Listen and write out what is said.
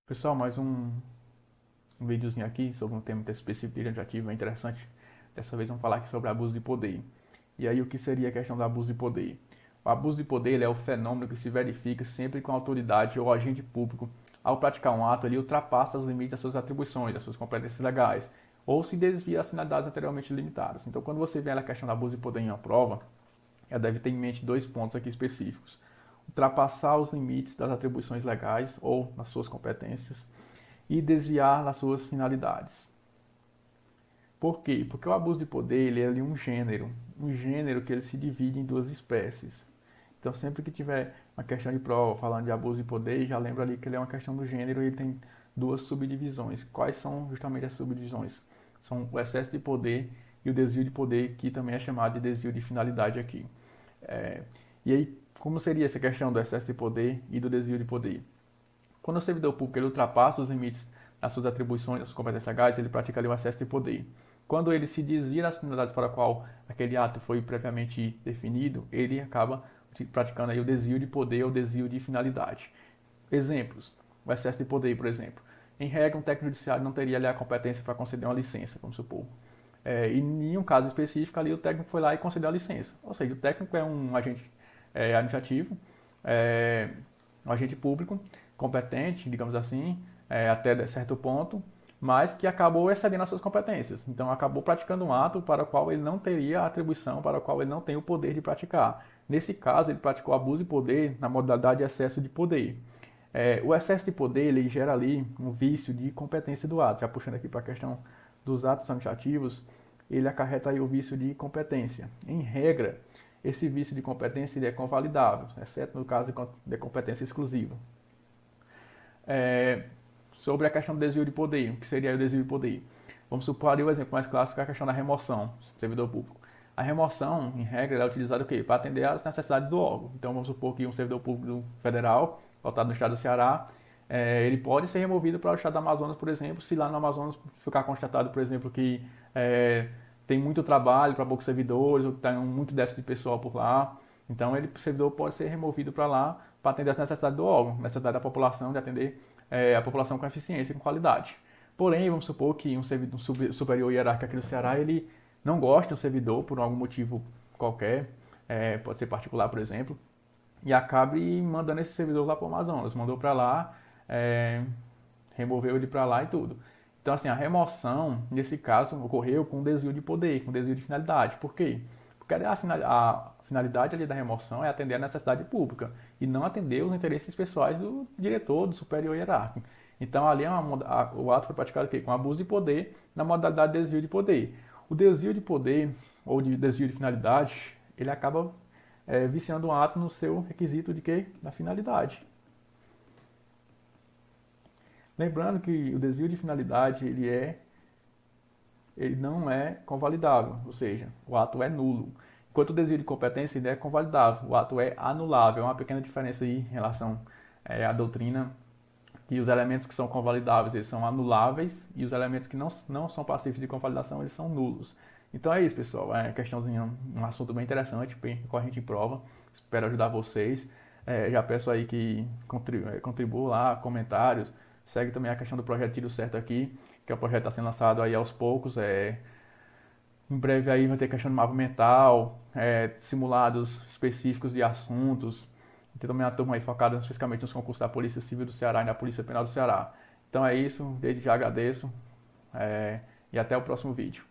Pessoal, mais um videozinho aqui sobre um tema específico de legislativo, é interessante. Dessa vez vamos falar aqui sobre abuso de poder. E aí, o que seria a questão do abuso de poder? O abuso de poder ele é o fenômeno que se verifica sempre com a autoridade ou agente público, ao praticar um ato, ele ultrapassa os limites das suas atribuições, das suas competências legais, ou se desvia das finalidades anteriormente limitadas. Então, quando você vê a questão do abuso de poder em uma prova, ela deve ter em mente dois pontos aqui específicos: ultrapassar os limites das atribuições legais ou das suas competências e desviar das suas finalidades. Por quê? Porque o abuso de poder ele é ali um gênero que ele se divide em duas espécies. Então, sempre que tiver uma questão de prova falando de abuso de poder, já lembra ali que ele é uma questão do gênero e ele tem duas subdivisões. Quais são justamente as subdivisões? São o excesso de poder e o desvio de poder, que também é chamado de desvio de finalidade aqui. E aí, como seria essa questão do excesso de poder e do desvio de poder? Quando o servidor público ele ultrapassa os limites das suas atribuições, das suas competências legais, ele pratica ali um excesso de poder. Quando ele se desvia das finalidades para a qual aquele ato foi previamente definido, ele acaba praticando aí o desvio de poder ou desvio de finalidade. Exemplos: o excesso de poder, por exemplo. Em regra, um técnico judiciário não teria ali a competência para conceder uma licença, vamos supor. E em um caso específico, ali o técnico foi lá e concedeu a licença. Ou seja, o técnico é um agente administrativo, um agente público competente, digamos assim, até certo ponto, mas que acabou excedendo as suas competências. Então, acabou praticando um ato para o qual ele não teria atribuição, para o qual ele não tem o poder de praticar. Nesse caso, ele praticou abuso de poder na modalidade de excesso de poder. O excesso de poder ele gera ali um vício de competência do ato. Já puxando aqui para a questão dos atos administrativos, ele acarreta aí o vício de competência. Em regra, esse vício de competência ele é convalidável, exceto no caso de competência exclusiva. Sobre a questão do desvio de poder, o que seria o desvio de poder? Vamos supor ali o exemplo mais clássico, é a questão da remoção do servidor público. A remoção, em regra, é utilizada o quê? Para atender às necessidades do órgão. Então, vamos supor que um servidor público federal, lotado no estado do Ceará, ele pode ser removido para o estado do Amazonas, por exemplo, se lá no Amazonas ficar constatado, por exemplo, que tem muito trabalho para poucos servidores, ou que tem muito déficit de pessoal por lá. Então, o servidor pode ser removido para lá para atender às necessidades do órgão, necessidade da população, de atender a população com eficiência e com qualidade. Porém, vamos supor que um superior hierárquico aqui no Ceará, ele não gosta do servidor por algum motivo qualquer, pode ser particular, por exemplo, e acabe mandando esse servidor lá para o Amazonas. Mandou para lá, removeu ele para lá e tudo. Então, assim, a remoção, nesse caso, ocorreu com desvio de poder, com desvio de finalidade. Por quê? Porque a finalidade ali da remoção é atender a necessidade pública e não atender os interesses pessoais do diretor, do superior hierárquico. Então, ali o ato foi praticado aqui, com abuso de poder na modalidade de desvio de poder. O desvio de poder ou de desvio de finalidade, ele acaba viciando o ato no seu requisito de quê? Da finalidade. Lembrando que o desvio de finalidade ele não é convalidável, ou seja, o ato é nulo. Enquanto o desvio de competência ele é convalidável, o ato é anulável. É uma pequena diferença aí em relação à doutrina, que os elementos que são convalidáveis eles são anuláveis e os elementos que não são passíveis de convalidação eles são nulos. Então é isso, pessoal. É questãozinho, um assunto bem interessante, bem recorrente em prova. Espero ajudar vocês. Já peço aí que contribua lá, comentários. Segue também a questão do projeto Tiro Certo aqui, que é um projeto que está sendo lançado aí aos poucos. Em breve aí vai ter questão de mapa mental, simulados específicos de assuntos. Tem também uma turma aí focada especificamente nos concursos da Polícia Civil do Ceará e da Polícia Penal do Ceará. Então é isso, desde já agradeço e até o próximo vídeo.